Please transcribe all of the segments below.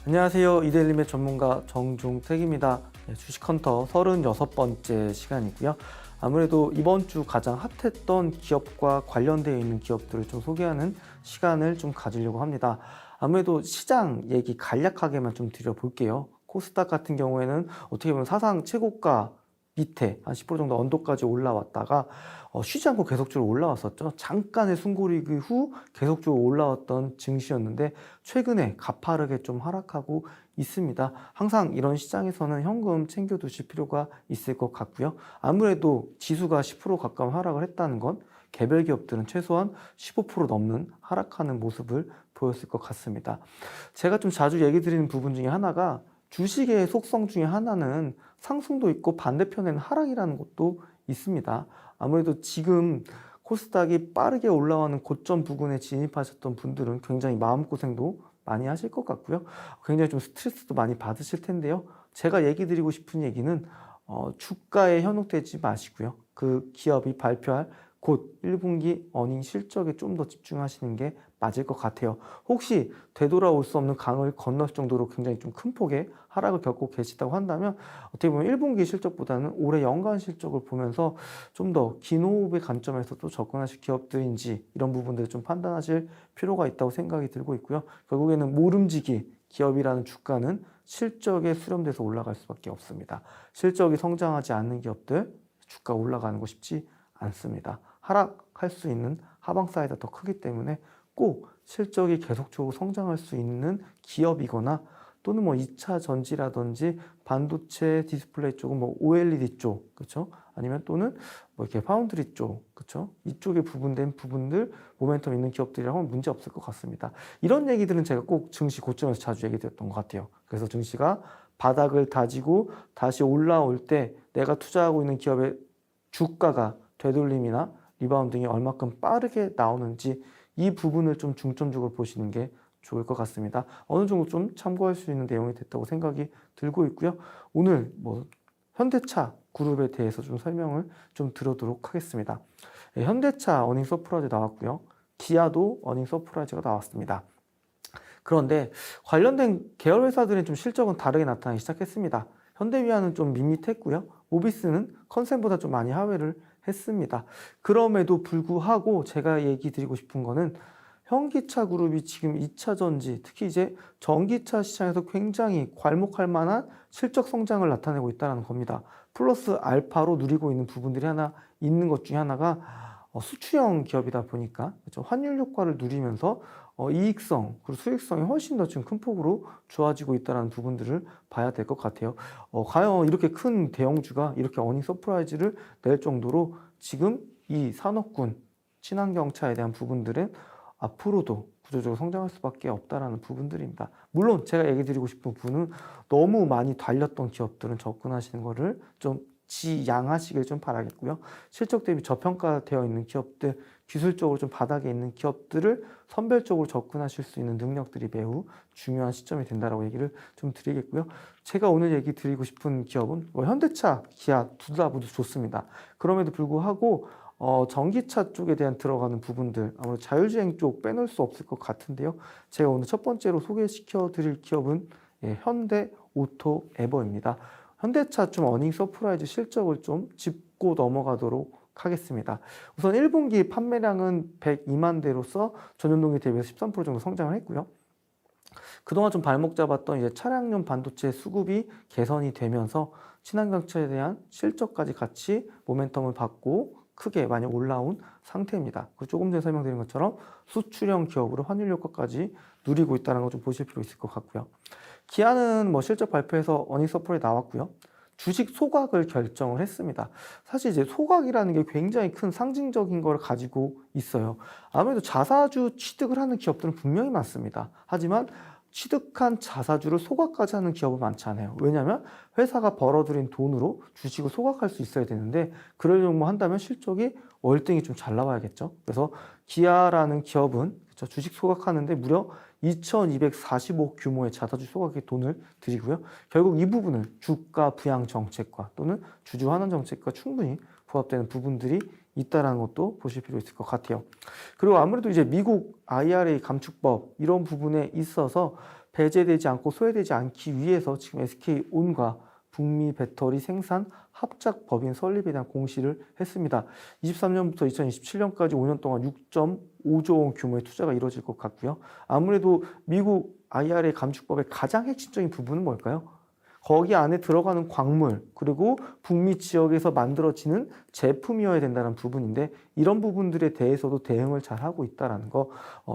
안녕하세요. 이데일리의 전문가 정종택입니다. 주식헌터 36번째 시간이고요. 아무래도 이번 주 가장 핫했던 기업과 관련되어 있는 기업들을 좀 소개하는 시간을 좀 가지려고 합니다. 아무래도 시장 얘기 간략하게만 좀 드려볼게요. 코스닥 같은 경우에는 어떻게 보면 사상 최고가 밑에 한 10% 정도 언더까지 올라왔다가 쉬지 않고 계속적으로 올라왔었죠. 잠깐의 숨고르기 후 계속적으로 올라왔던 증시였는데 최근에 가파르게 좀 하락하고 있습니다. 항상 이런 시장에서는 현금 챙겨두실 필요가 있을 것 같고요. 아무래도 지수가 10% 가까운 하락을 했다는 건 개별 기업들은 최소한 15% 넘는 하락하는 모습을 보였을 것 같습니다. 제가 좀 자주 얘기 드리는 부분 중에 하나가 주식의 속성 중에 하나는 상승도 있고 반대편에는 하락이라는 것도 있습니다. 아무래도 지금 코스닥이 빠르게 올라가는 고점 부근에 진입하셨던 분들은 굉장히 마음고생도 많이 하실 것 같고요. 굉장히 좀 스트레스도 많이 받으실 텐데요. 제가 얘기 드리고 싶은 얘기는 주가에 현혹되지 마시고요. 그 기업이 발표할 곧 1분기 어닝 실적에 좀 더 집중하시는 게 맞을 것 같아요. 혹시 되돌아올 수 없는 강을 건널 정도로 굉장히 좀 큰 폭의 하락을 겪고 계시다고 한다면 어떻게 보면 1분기 실적보다는 올해 연간 실적을 보면서 좀 더 긴 호흡의 관점에서 또 접근하실 기업들인지 이런 부분들을 좀 판단하실 필요가 있다고 생각이 들고 있고요. 결국에는 모름지기 기업이라는 주가는 실적에 수렴돼서 올라갈 수밖에 없습니다. 실적이 성장하지 않는 기업들 주가 올라가는 거 쉽지 않습니다. 하락할 수 있는 하방 사이즈가 더 크기 때문에 꼭 실적이 계속적으로 성장할 수 있는 기업이거나 또는 뭐 2차 전지라든지 반도체 디스플레이 쪽은 뭐 OLED 쪽, 그렇죠? 아니면 또는 뭐 이렇게 파운드리 쪽, 그렇죠? 이쪽에 부분된 부분들 모멘텀 있는 기업들이라고 하면 문제 없을 것 같습니다. 이런 얘기들은 제가 꼭 증시 고점에서 자주 얘기 드렸던 것 같아요. 그래서 증시가 바닥을 다지고 다시 올라올 때 내가 투자하고 있는 기업의 주가가 되돌림이나 리바운딩이 얼마큼 빠르게 나오는지 이 부분을 좀 중점적으로 보시는 게 좋을 것 같습니다. 어느 정도 좀 참고할 수 있는 내용이 됐다고 생각이 들고 있고요. 오늘 뭐 현대차 그룹에 대해서 좀 설명을 좀 드리도록 하겠습니다. 현대차 어닝 서프라이즈 나왔고요. 기아도 어닝 서프라이즈가 나왔습니다. 그런데 관련된 계열 회사들은 좀 실적은 다르게 나타나기 시작했습니다. 현대위아는 좀 밋밋했고요. 모비스는 컨센보다 좀 많이 하회를 했습니다. 그럼에도 불구하고 제가 얘기 드리고 싶은 거는 현기차 그룹이 지금 2차 전지, 특히 이제 전기차 시장에서 굉장히 괄목할 만한 실적 성장을 나타내고 있다는 겁니다. 플러스 알파로 누리고 있는 부분들이 하나 있는 것 중에 하나가 수출형 기업이다 보니까 그렇죠? 환율 효과를 누리면서 이익성 그리고 수익성이 훨씬 더 지금 큰 폭으로 좋아지고 있다는 부분들을 봐야 될 것 같아요. 과연 이렇게 큰 대형주가 이렇게 어닝 서프라이즈를 낼 정도로 지금 이 산업군 친환경차에 대한 부분들은 앞으로도 구조적으로 성장할 수밖에 없다라는 부분들입니다. 물론 제가 얘기 드리고 싶은 부분은 너무 많이 달렸던 기업들은 접근하시는 거를 좀 지양하시길 좀 바라겠고요. 실적 대비 저평가되어 있는 기업들, 기술적으로 좀 바닥에 있는 기업들을 선별적으로 접근하실 수 있는 능력들이 매우 중요한 시점이 된다라고 얘기를 좀 드리겠고요. 제가 오늘 얘기 드리고 싶은 기업은 현대차, 기아 둘 다 모두 좋습니다. 그럼에도 불구하고 전기차 쪽에 대한 들어가는 부분들 아무래도 자율주행 쪽 빼놓을 수 없을 것 같은데요. 제가 오늘 첫 번째로 소개시켜 드릴 기업은 현대 오토 에버입니다. 현대차 좀 어닝 서프라이즈 실적을 좀 짚고 넘어가도록 하겠습니다. 우선 1분기 판매량은 102만 대로서 전년동기 대비해서 13% 정도 성장을 했고요. 그동안 좀 발목 잡았던 이제 차량용 반도체 수급이 개선이 되면서 친환경차에 대한 실적까지 같이 모멘텀을 받고 크게 많이 올라온 상태입니다. 조금 전에 설명드린 것처럼 수출형 기업으로 환율 효과까지 누리고 있다는 걸 좀 보실 필요 있을 것 같고요. 기아는 뭐 실적 발표에서 어닝 서프라이즈 나왔고요. 주식 소각을 결정을 했습니다. 사실 이제 소각이라는 게 굉장히 큰 상징적인 걸 가지고 있어요. 아무래도 자사주 취득을 하는 기업들은 분명히 많습니다. 하지만 취득한 자사주를 소각까지 하는 기업은 많지 않아요. 왜냐하면 회사가 벌어들인 돈으로 주식을 소각할 수 있어야 되는데 그러려고 한다면 실적이 월등히 좀 잘 나와야겠죠. 그래서 기아라는 기업은 주식 소각하는데 무려 2245억 규모의 자사주 소각에 돈을 들이고요. 결국 이 부분은 주가 부양 정책과 또는 주주 환원 정책과 충분히 부합되는 부분들이 있다라는 것도 보실 필요 있을 것 같아요. 그리고 아무래도 이제 미국 IRA 감축법 이런 부분에 있어서 배제되지 않고 소외되지 않기 위해서 지금 SK온과 북미 배터리 생산 합작 법인 설립에 대한 공시를 했습니다. 23년부터 2027년까지 5년 동안 6.5조 원 규모의 투자가 이루어질 것 같고요. 아무래도 미국 IRA 감축법의 가장 핵심적인 부분은 뭘까요? 거기 안에 들어가는 광물, 그리고 북미 지역에서 만들어지는 제품이어야 된다는 부분인데, 이런 부분들에 대해서도 대응을 잘하고 있다는 거,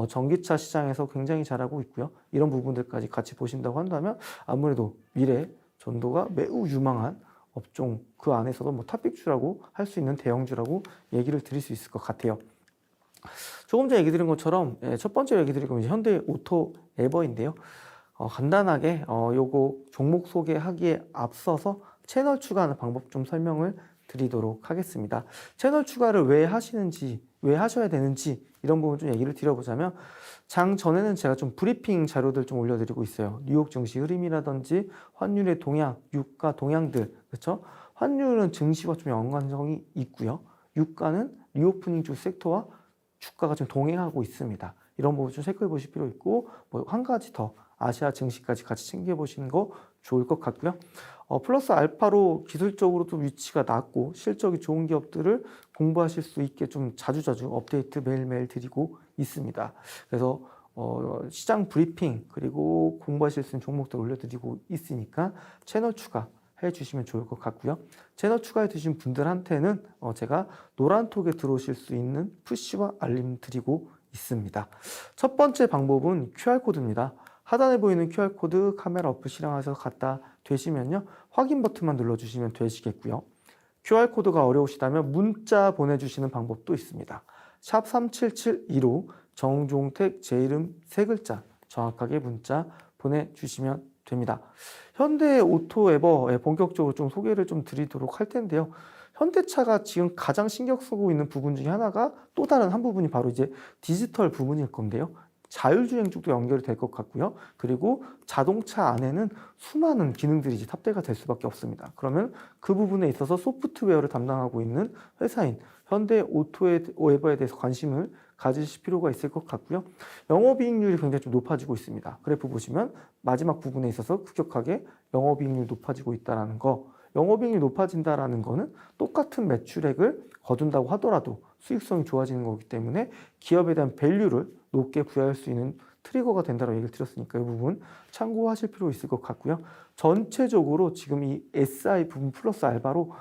전기차 시장에서 굉장히 잘하고 있고요. 이런 부분들까지 같이 보신다고 한다면 아무래도 미래 전도가 매우 유망한 업종, 그 안에서도 뭐 탑픽주라고 할 수 있는 대형주라고 얘기를 드릴 수 있을 것 같아요. 조금 전에 얘기 드린 것처럼 첫 번째로 얘기 드린 건 현대 오토 에버인데요. 간단하게 요거 종목 소개하기에 앞서서 채널 추가하는 방법 좀 설명을 드리도록 하겠습니다. 채널 추가를 왜 하시는지, 왜 하셔야 되는지 이런 부분 좀 얘기를 드려보자면, 장 전에는 제가 좀 브리핑 자료들 좀 올려드리고 있어요. 뉴욕 증시 흐름이라든지 환율의 동향, 유가 동향들, 그렇죠? 환율은 증시와 좀 연관성이 있고요. 유가는 리오프닝 주 섹터와 주가가 좀 동행하고 있습니다. 이런 부분 좀 체크해 보실 필요 있고, 뭐 한 가지 더 아시아 증시까지 같이 챙겨보시는 거 좋을 것 같고요. 플러스 알파로 기술적으로도 위치가 낮고 실적이 좋은 기업들을 공부하실 수 있게 좀 자주자주 업데이트 매일매일 드리고 있습니다. 그래서 시장 브리핑 그리고 공부하실 수 있는 종목들 올려드리고 있으니까 채널 추가 해주시면 좋을 것 같고요. 채널 추가해 주신 분들한테는 제가 노란톡에 들어오실 수 있는 푸시와 알림 드리고 있습니다. 첫 번째 방법은 QR코드입니다. 하단에 보이는 QR코드 카메라 어플 실행하셔서 갖다 대시면요, 확인 버튼만 눌러주시면 되시겠고요. QR코드가 어려우시다면 문자 보내주시는 방법도 있습니다. 샵 3772로 정종택 제 이름 3글자 정확하게 문자 보내주시면 됩니다. 현대 오토에버 본격적으로 좀 소개를 좀 드리도록 할 텐데요. 현대차가 지금 가장 신경 쓰고 있는 부분 중에 하나가 또 다른 한 부분이 바로 이제 디지털 부분일 건데요. 자율주행 쪽도 연결이 될 것 같고요. 그리고 자동차 안에는 수많은 기능들이 이제 탑재가 될 수밖에 없습니다. 그러면 그 부분에 있어서 소프트웨어를 담당하고 있는 회사인 현대 오토에버에 대해서 관심을 가지실 필요가 있을 것 같고요. 영업이익률이 굉장히 좀 높아지고 있습니다. 그래프 보시면 마지막 부분에 있어서 급격하게 영업이익률이 높아지고 있다는 거. 영업이익률이 높아진다는 거는 똑같은 매출액을 거둔다고 하더라도 수익성이 좋아지는 거기 때문에 기업에 대한 밸류를 높게 부여할 수 있는 트리거가 된다고 얘기를 드렸으니까 이 부분 참고하실 필요 있을 것 같고요. 전체적으로 지금 이 SI 부분 플러스 알바로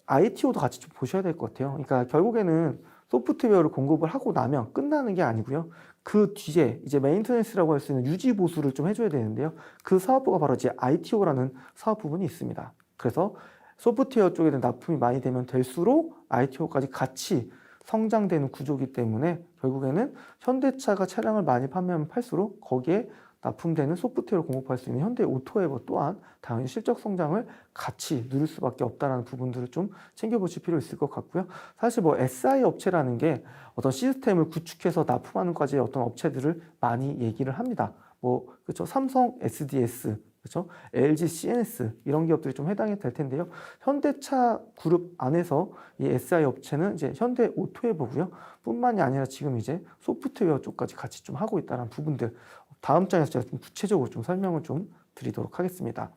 ITO도 같이 좀 보셔야 될 것 같아요. 그러니까 결국에는 소프트웨어를 공급을 하고 나면 끝나는 게 아니고요. 그 뒤에 이제 메인테넌스라고 할 수 있는 유지 보수를 좀 해줘야 되는데요. 그 사업부가 바로 이제 ITO라는 사업 부분이 있습니다. 그래서 소프트웨어 쪽에 대한 납품이 많이 되면 될수록 ITO까지 같이 성장되는 구조이기 때문에 결국에는 현대차가 차량을 많이 판매하면 팔수록 거기에 납품되는 소프트웨어를 공급할 수 있는 현대 오토에버 또한 당연히 실적 성장을 같이 누릴 수밖에 없다는 부분들을 좀 챙겨보실 필요 있을 것 같고요. 사실 뭐 SI 업체라는 게 어떤 시스템을 구축해서 납품하는 까지의 어떤 업체들을 많이 얘기를 합니다. 뭐 그렇죠. 삼성 SDS, 그렇죠? LG CNS 이런 기업들이 좀 해당이 될 텐데요. 현대차 그룹 안에서 이 SI 업체는 이제 현대 오토에버고요. 뿐만이 아니라 지금 이제 소프트웨어 쪽까지 같이 좀 하고 있다는 부분들. 다음 장에서 제가 좀 구체적으로 좀 설명을 좀 드리도록 하겠습니다.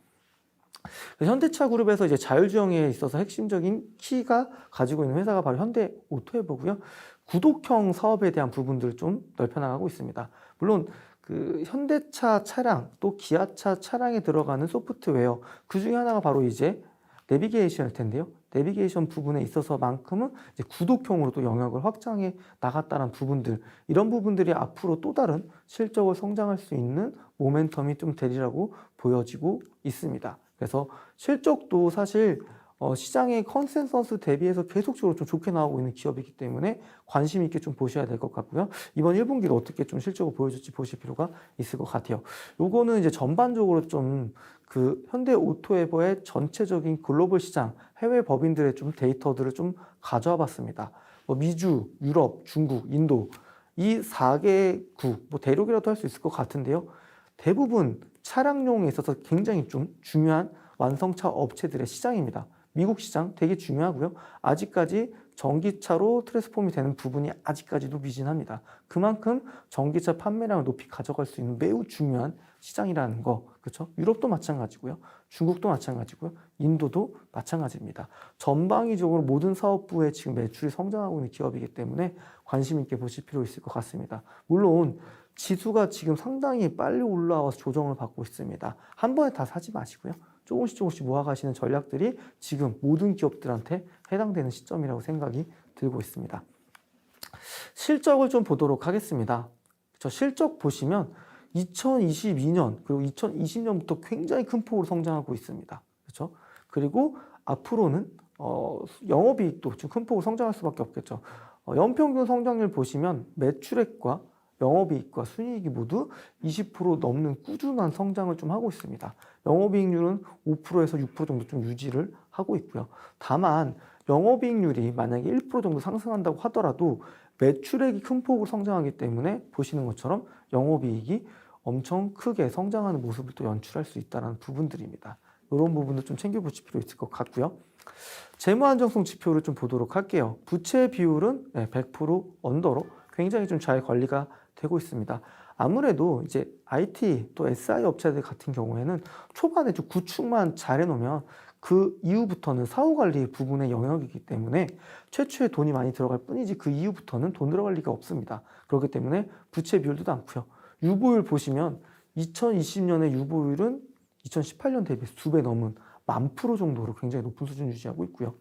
현대차 그룹에서 이제 자율주행에 있어서 핵심적인 키가 가지고 있는 회사가 바로 현대 오토에버고요. 구독형 사업에 대한 부분들을 좀 넓혀나가고 있습니다. 물론 그 현대차 차량 또 기아차 차량에 들어가는 소프트웨어 그 중에 하나가 바로 이제 내비게이션일 텐데요. 내비게이션 부분에 있어서만큼은 이제 구독형으로 또 영역을 확장해 나갔다는 부분들, 이런 부분들이 앞으로 또 다른 실적을 성장할 수 있는 모멘텀이 좀 되리라고 보여지고 있습니다. 그래서 실적도 사실 시장의 컨센서스 대비해서 계속적으로 좀 좋게 나오고 있는 기업이기 때문에 관심 있게 좀 보셔야 될 것 같고요. 이번 1분기도 어떻게 좀 실적을 보여줄지 보실 필요가 있을 것 같아요. 요거는 이제 전반적으로 좀 그 현대 오토에버의 전체적인 글로벌 시장, 해외 법인들의 좀 데이터들을 좀 가져와 봤습니다. 뭐 미주, 유럽, 중국, 인도 이 4개국, 뭐 대륙이라도 할 수 있을 것 같은데요. 대부분 차량용에 있어서 굉장히 좀 중요한 완성차 업체들의 시장입니다. 미국 시장 되게 중요하고요. 아직까지 전기차로 트랜스폼이 되는 부분이 아직까지도 미진합니다. 그만큼 전기차 판매량을 높이 가져갈 수 있는 매우 중요한 시장이라는 거, 그렇죠? 유럽도 마찬가지고요. 중국도 마찬가지고요. 인도도 마찬가지입니다. 전방위적으로 모든 사업부에 지금 매출이 성장하고 있는 기업이기 때문에 관심 있게 보실 필요 있을 것 같습니다. 물론 지수가 지금 상당히 빨리 올라와서 조정을 받고 있습니다. 한 번에 다 사지 마시고요. 조금씩 모아가시는 전략들이 지금 모든 기업들한테 해당되는 시점이라고 생각이 들고 있습니다. 실적을 좀 보도록 하겠습니다. 저 실적 보시면 2022년 그리고 2020년부터 굉장히 큰 폭으로 성장하고 있습니다. 그렇죠? 그리고 앞으로는 영업이익도 좀 큰 폭으로 성장할 수밖에 없겠죠. 연평균 성장률 보시면 매출액과 영업이익과 순이익이 모두 20% 넘는 꾸준한 성장을 좀 하고 있습니다. 영업이익률은 5%에서 6% 정도 좀 유지를 하고 있고요. 다만 영업이익률이 만약에 1% 정도 상승한다고 하더라도 매출액이 큰 폭으로 성장하기 때문에 보시는 것처럼 영업이익이 엄청 크게 성장하는 모습을 또 연출할 수 있다는 부분들입니다. 이런 부분도 좀 챙겨보실 필요 있을 것 같고요. 재무 안정성 지표를 좀 보도록 할게요. 부채 비율은 100% 언더로 굉장히 좀 잘 관리가 되고 있습니다. 아무래도 이제 IT 또 SI 업체들 같은 경우에는 초반에 좀 구축만 잘 해놓으면 그 이후부터는 사후 관리 부분의 영역이기 때문에 최초에 돈이 많이 들어갈 뿐이지 그 이후부터는 돈 들어갈 리가 없습니다. 그렇기 때문에 부채 비율도 많고요. 유보율 보시면 2020년의 유보율은 2018년 대비 2배 넘은 10,000% 정도로 굉장히 높은 수준 유지하고 있고요.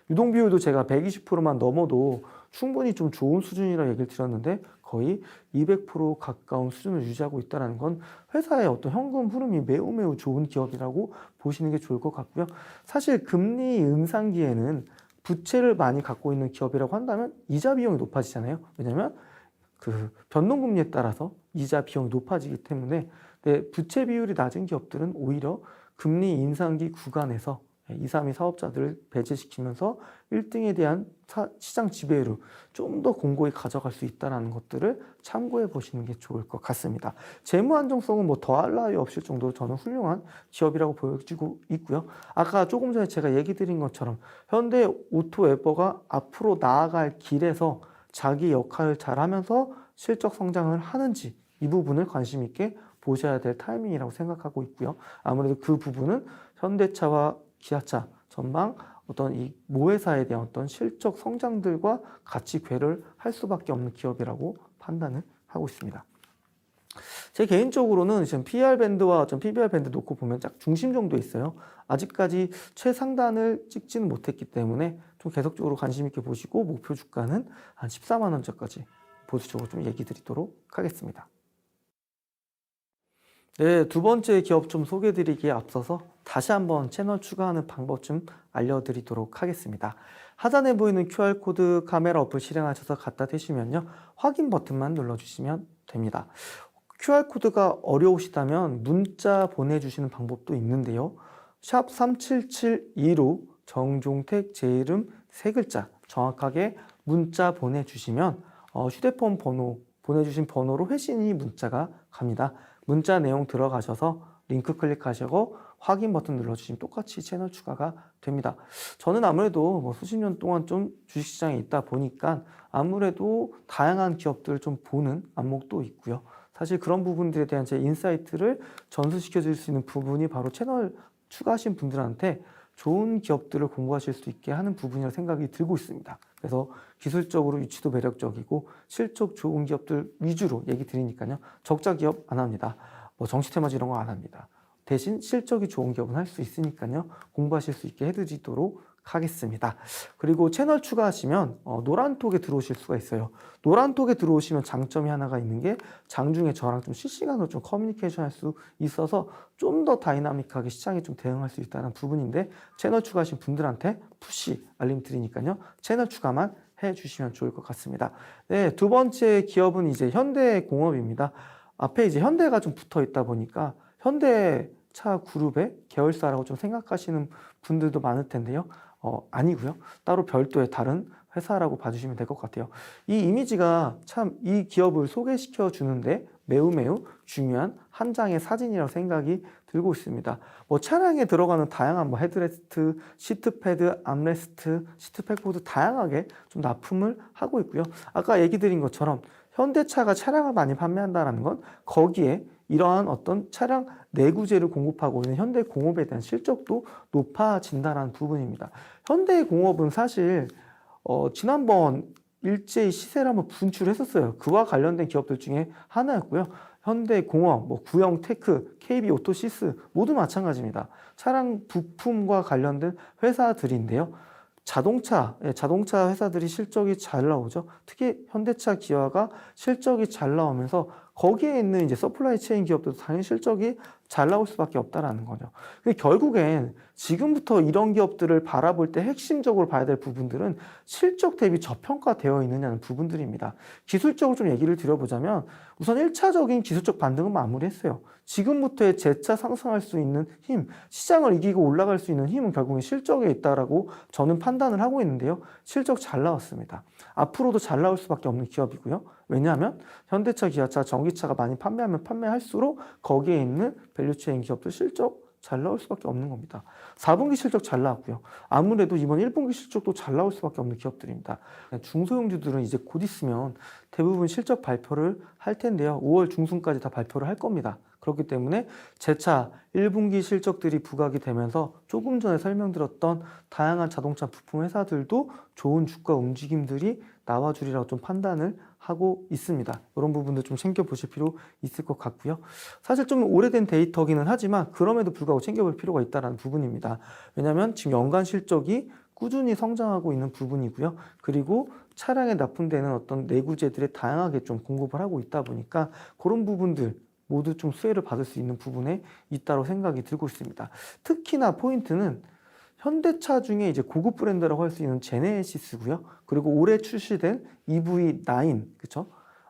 유동 비율도 제가 120%만 넘어도 충분히 좀 좋은 수준이라 얘기를 드렸는데 거의 200% 가까운 수준을 유지하고 있다는 건 회사의 어떤 현금 흐름이 매우 좋은 기업이라고 보시는 게 좋을 것 같고요. 사실 금리 인상기에는 부채를 많이 갖고 있는 기업이라고 한다면 이자 비용이 높아지잖아요. 왜냐하면 그 변동금리에 따라서 이자 비용이 높아지기 때문에 부채 비율이 낮은 기업들은 오히려 금리 인상기 구간에서 2, 3위 사업자들을 배제시키면서 1등에 대한 시장 지배율을 좀 더 공고히 가져갈 수 있다는 것들을 참고해 보시는 게 좋을 것 같습니다. 재무 안정성은 뭐 더할 나위 없을 정도로 저는 훌륭한 기업이라고 보여지고 있고요. 아까 조금 전에 제가 얘기 드린 것처럼 현대 오토에버가 앞으로 나아갈 길에서 자기 역할을 잘하면서 실적 성장을 하는지 이 부분을 관심 있게 보셔야 될 타이밍이라고 생각하고 있고요. 아무래도 그 부분은 현대차와 기아차 전방 어떤 이 모회사에 대한 어떤 실적 성장들과 같이 궤를 할 수밖에 없는 기업이라고 판단을 하고 있습니다. 제 개인적으로는 지금 PER 밴드와 PBR 밴드 놓고 보면 딱 중심 정도에 있어요. 아직까지 최상단을 찍지는 못했기 때문에 좀 계속적으로 관심 있게 보시고 목표 주가는 한 14만 원짜리까지 보수적으로 좀 얘기 드리도록 하겠습니다. 네, 두 번째 기업 좀 소개해드리기에 앞서서 다시 한번 채널 추가하는 방법 좀 알려드리도록 하겠습니다. 하단에 보이는 QR코드 카메라 어플 실행하셔서 갖다 대시면요. 확인 버튼만 눌러주시면 됩니다. QR코드가 어려우시다면 문자 보내주시는 방법도 있는데요. 샵 3772로 정종택 제 이름 3글자 정확하게 문자 보내주시면 휴대폰 번호 보내주신 번호로 회신이 문자가 갑니다. 문자 내용 들어가셔서 링크 클릭하시고 확인 버튼 눌러주시면 똑같이 채널 추가가 됩니다. 저는 아무래도 뭐 수십 년 동안 좀 주식시장에 있다 보니까 아무래도 다양한 기업들을 좀 보는 안목도 있고요. 사실 그런 부분들에 대한 제 인사이트를 전수시켜 줄 수 있는 부분이 바로 채널 추가하신 분들한테 좋은 기업들을 공부하실 수 있게 하는 부분이라고 생각이 들고 있습니다. 그래서 기술적으로 위치도 매력적이고 실적 좋은 기업들 위주로 얘기 드리니까요. 적자 기업 안 합니다. 뭐 정시테마주 이런 거 안 합니다. 대신 실적이 좋은 기업은 할 수 있으니까요. 공부하실 수 있게 해드리도록 하겠습니다. 그리고 채널 추가하시면 노란톡에 들어오실 수가 있어요. 노란톡에 들어오시면 장점이 하나가 있는 게 장중에 저랑 좀 실시간으로 좀 커뮤니케이션 할 수 있어서 좀 더 다이나믹하게 시장에 좀 대응할 수 있다는 부분인데 채널 추가하신 분들한테 푸시 알림 드리니까요. 채널 추가만 해주시면 좋을 것 같습니다. 네, 두 번째 기업은 이제 현대공업입니다. 앞에 이제 현대가 좀 붙어 있다 보니까 현대차 그룹의 계열사라고 좀 생각하시는 분들도 많을 텐데요. 아니고요. 따로 별도의 다른 회사라고 봐주시면 될 것 같아요. 이 이미지가 참 이 기업을 소개시켜 주는데 매우 중요한 한 장의 사진이라고 생각이 들고 있습니다. 뭐 차량에 들어가는 다양한 뭐 헤드레스트, 시트패드, 암레스트, 시트백 보드 다양하게 좀 납품을 하고 있고요. 아까 얘기 드린 것처럼 현대차가 차량을 많이 판매한다는 건 거기에 이러한 어떤 차량 내구재를 공급하고 있는 현대공업에 대한 실적도 높아진다는 부분입니다. 현대공업은 사실 지난번 일제히 시세를 한번 분출했었어요. 그와 관련된 기업들 중에 하나였고요. 현대공업, 뭐 구형테크, KB오토시스 모두 마찬가지입니다. 차량 부품과 관련된 회사들인데요. 자동차 회사들이 실적이 잘 나오죠. 특히 현대차, 기아가 실적이 잘 나오면서 거기에 있는 이제 서플라이 체인 기업들도 당연히 실적이 잘 나올 수밖에 없다라는 거죠. 근데 결국엔 지금부터 이런 기업들을 바라볼 때 핵심적으로 봐야 될 부분들은 실적 대비 저평가되어 있느냐는 부분들입니다. 기술적으로 좀 얘기를 드려보자면 우선 1차적인 기술적 반등은 마무리했어요. 지금부터의 재차 상승할 수 있는 힘, 시장을 이기고 올라갈 수 있는 힘은 결국엔 실적에 있다라고 저는 판단을 하고 있는데요. 실적 잘 나왔습니다. 앞으로도 잘 나올 수밖에 없는 기업이고요. 왜냐하면 현대차, 기아차, 전기차가 많이 판매하면 판매할수록 거기에 있는 밸류체인 기업도 실적 잘 나올 수밖에 없는 겁니다. 4분기 실적 잘 나왔고요. 아무래도 이번 1분기 실적도 잘 나올 수밖에 없는 기업들입니다. 중소형주들은 이제 곧 있으면 대부분 실적 발표를 할 텐데요. 5월 중순까지 다 발표를 할 겁니다. 그렇기 때문에 재차 1분기 실적들이 부각이 되면서 조금 전에 설명드렸던 다양한 자동차 부품 회사들도 좋은 주가 움직임들이 나와주리라고 좀 판단을 하고 있습니다. 이런 부분도 좀 챙겨보실 필요 있을 것 같고요. 사실 좀 오래된 데이터기는 하지만 그럼에도 불구하고 챙겨볼 필요가 있다는 부분입니다. 왜냐하면 지금 연간 실적이 꾸준히 성장하고 있는 부분이고요. 그리고 차량에 납품되는 어떤 내구재들이 다양하게 좀 공급을 하고 있다 보니까 그런 부분들 모두 좀 수혜를 받을 수 있는 부분에 있다고 생각이 들고 있습니다. 특히나 포인트는 현대차 중에 이제 고급 브랜드라고 할 수 있는 제네시스고요. 그리고 올해 출시된 EV9, 그쵸?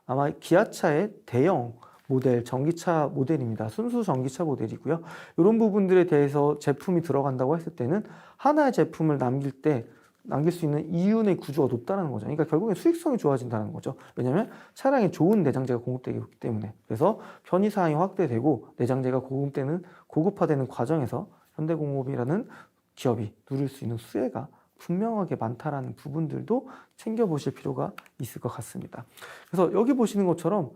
아마 기아차의 대형 모델, 전기차 모델입니다. 순수 전기차 모델이고요. 이런 부분들에 대해서 제품이 들어간다고 했을 때는 하나의 제품을 남길 수 있는 이윤의 구조가 높다는 거죠. 그러니까 결국엔 수익성이 좋아진다는 거죠. 왜냐하면 차량에 좋은 내장재가 공급되기 때문에. 그래서 편의사항이 확대되고 내장재가 고급화되는 과정에서 현대공업이라는 기업이 누릴 수 있는 수혜가 분명하게 많다라는 부분들도 챙겨보실 필요가 있을 것 같습니다. 그래서 여기 보시는 것처럼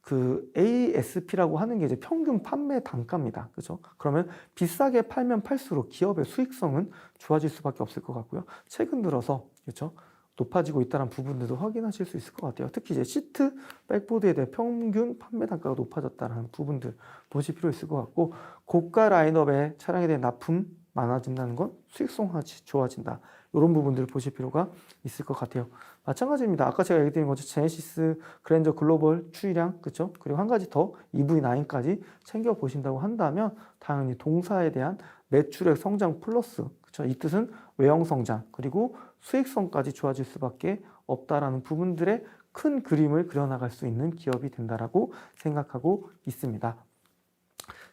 그 ASP라고 하는 게 이제 평균 판매 단가입니다. 그죠? 그러면 비싸게 팔면 팔수록 기업의 수익성은 좋아질 수밖에 없을 것 같고요. 최근 들어서 그렇죠? 높아지고 있다는 부분들도 확인하실 수 있을 것 같아요. 특히 이제 시트 백보드에 대해 평균 판매 단가가 높아졌다는 부분들 보실 필요 있을 것 같고, 고가 라인업의 차량에 대한 납품 많아진다는 건 수익성 좋아진다. 이런 부분들을 보실 필요가 있을 것 같아요. 마찬가지입니다. 아까 제가 얘기 드린 것처럼 제네시스, 그랜저 글로벌 추이량, 그렇죠? 그리고 한 가지 더 EV9까지 챙겨 보신다고 한다면 당연히 동사에 대한 매출액 성장 플러스, 그렇죠? 이 뜻은 외형 성장 그리고 수익성까지 좋아질 수밖에 없다라는 부분들의 큰 그림을 그려나갈 수 있는 기업이 된다라고 생각하고 있습니다.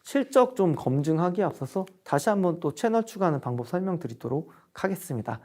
실적 좀 검증하기에 앞서서 다시 한번 또 채널 추가하는 방법 설명드리도록 하겠습니다.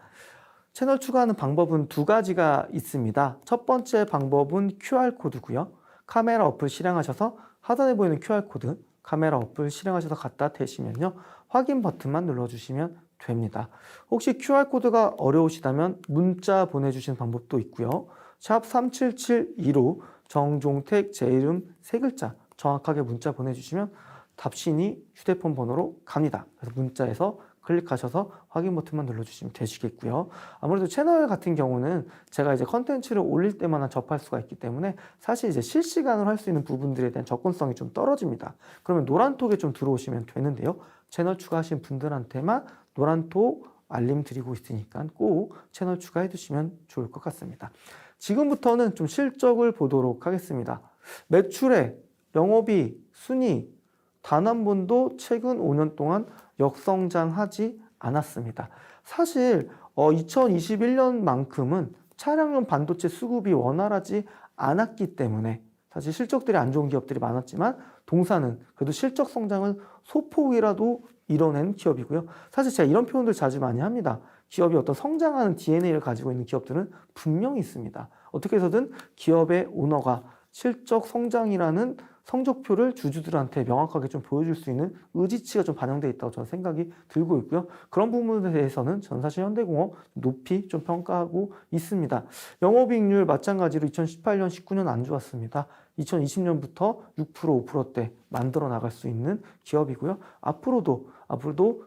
채널 추가하는 방법은 두 가지가 있습니다. 첫 번째 방법은 QR코드고요. 카메라 어플 실행하셔서 하단에 보이는 QR코드 카메라 어플 실행하셔서 갖다 대시면요. 확인 버튼만 눌러주시면 됩니다. 혹시 QR코드가 어려우시다면 문자 보내주시는 방법도 있고요. 샵 3772로 정종택 제 이름 세 글자 정확하게 문자 보내주시면 답신이 휴대폰 번호로 갑니다. 그래서 문자에서 클릭하셔서 확인 버튼만 눌러주시면 되시겠고요. 아무래도 채널 같은 경우는 제가 이제 컨텐츠를 올릴 때만 접할 수가 있기 때문에 사실 이제 실시간으로 할 수 있는 부분들에 대한 접근성이 좀 떨어집니다. 그러면 노란톡에 좀 들어오시면 되는데요. 채널 추가하신 분들한테만 노란톡 알림 드리고 있으니까 꼭 채널 추가해 두시면 좋을 것 같습니다. 지금부터는 좀 실적을 보도록 하겠습니다. 매출액, 영업이익, 순이익 단 한 번도 최근 5년 동안 역성장하지 않았습니다. 사실 2021년만큼은 차량용 반도체 수급이 원활하지 않았기 때문에 사실 실적들이 안 좋은 기업들이 많았지만 동사는 그래도 실적 성장을 소폭이라도 이뤄낸 기업이고요. 사실 제가 이런 표현들 자주 많이 합니다. 기업이 어떤 성장하는 DNA를 가지고 있는 기업들은 분명히 있습니다. 어떻게 해서든 기업의 오너가 실적 성장이라는 성적표를 주주들한테 명확하게 좀 보여줄 수 있는 의지치가 좀 반영되어 있다고 저는 생각이 들고 있고요. 그런 부분에 대해서는 저는 사실 현대공업 높이 좀 평가하고 있습니다. 영업이익률 마찬가지로 2018년, 19년 안 좋았습니다. 2020년부터 6%, 5%대 만들어 나갈 수 있는 기업이고요. 앞으로도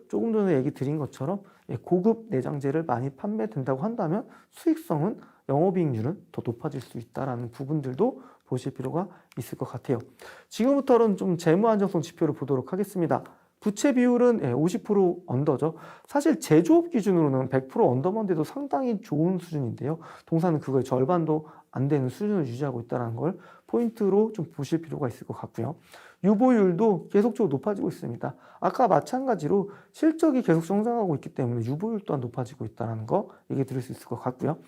조금 전에 얘기 드린 것처럼 고급 내장재를 많이 판매된다고 한다면 수익성은 영업이익률은 더 높아질 수 있다는 부분들도 보실 필요가 있을 것 같아요. 지금부터는 좀 재무 안정성 지표를 보도록 하겠습니다. 부채 비율은 50% 언더죠. 사실 제조업 기준으로는 100% 언더만 돼도 상당히 좋은 수준인데요. 동사는 그거의 절반도 안 되는 수준을 유지하고 있다는 걸 포인트로 좀 보실 필요가 있을 것 같고요. 유보율도 계속적으로 높아지고 있습니다. 아까 마찬가지로 실적이 계속 성장하고 있기 때문에 유보율 또한 높아지고 있다는 거 얘기 드릴 수 있을 것 같고요.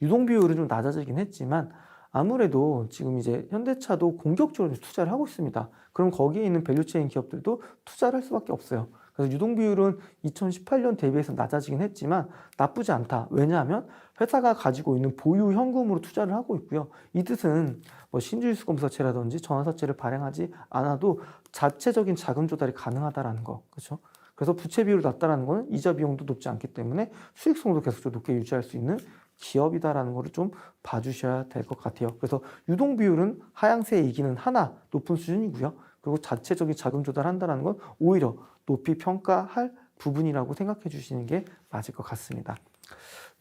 유동 비율은 좀 낮아지긴 했지만 아무래도 지금 이제 현대차도 공격적으로 투자를 하고 있습니다. 그럼 거기에 있는 밸류체인 기업들도 투자를 할 수밖에 없어요. 그래서 유동 비율은 2018년 대비해서 낮아지긴 했지만 나쁘지 않다. 왜냐하면 회사가 가지고 있는 보유 현금으로 투자를 하고 있고요. 이 뜻은 뭐 신주유수검사채라든지 전환사채를 발행하지 않아도 자체적인 자금 조달이 가능하다라는 거, 그렇죠? 그래서 부채 비율이 낮다라는 것은 이자 비용도 높지 않기 때문에 수익성도 계속적으로 높게 유지할 수 있는 기업이다라는 것을 좀 봐주셔야 될 것 같아요. 그래서 유동 비율은 하향세이기는 하나 높은 수준이고요. 그리고 자체적인 자금 조달한다는 건 오히려 높이 평가할 부분이라고 생각해 주시는 게 맞을 것 같습니다.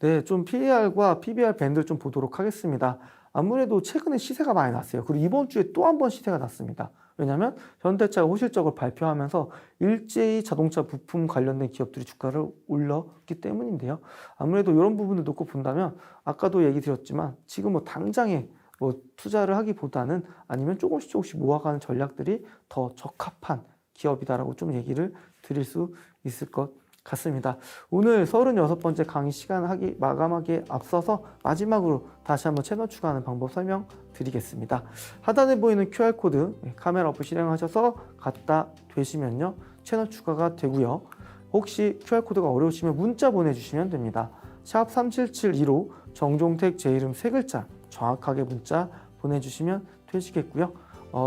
네, 좀 PER과 PBR 밴드를 좀 보도록 하겠습니다. 아무래도 최근에 시세가 많이 났어요. 그리고 이번 주에 또 한 번 시세가 났습니다. 왜냐하면 현대차가 호실적을 발표하면서 일제히 자동차 부품 관련된 기업들이 주가를 올렸기 때문인데요. 아무래도 이런 부분을 놓고 본다면 아까도 얘기 드렸지만 지금 뭐 당장에 뭐 투자를 하기보다는 아니면 조금씩 모아가는 전략들이 더 적합한 기업이다라고 좀 얘기를 드릴 수 있을 것 같습니다. 오늘 36번째 강의 시간 마감하기에 앞서서 마지막으로 다시 한번 채널 추가하는 방법 설명드리겠습니다. 하단에 보이는 QR코드 카메라 어플 실행하셔서 갖다 대시면요 채널 추가가 되고요. 혹시 QR코드가 어려우시면 문자 보내주시면 됩니다. 샵 3772로 정종택 제 이름 3글자 정확하게 문자 보내주시면 되시겠고요.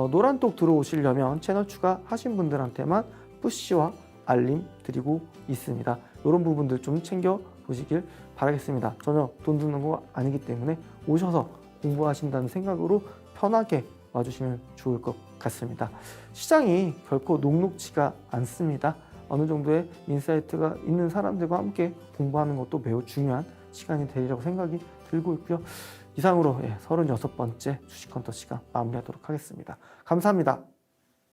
노란톡 들어오시려면 채널 추가하신 분들한테만 푸시와 알림 드리고 있습니다. 이런 부분들 좀 챙겨 보시길 바라겠습니다. 전혀 돈 드는 거 아니기 때문에 오셔서 공부하신다는 생각으로 편하게 와주시면 좋을 것 같습니다. 시장이 결코 녹록지가 않습니다. 어느 정도의 인사이트가 있는 사람들과 함께 공부하는 것도 매우 중요한 시간이 되리라고 생각이 들고 있고요. 이상으로 36번째 주식헌터 시간 마무리하도록 하겠습니다. 감사합니다.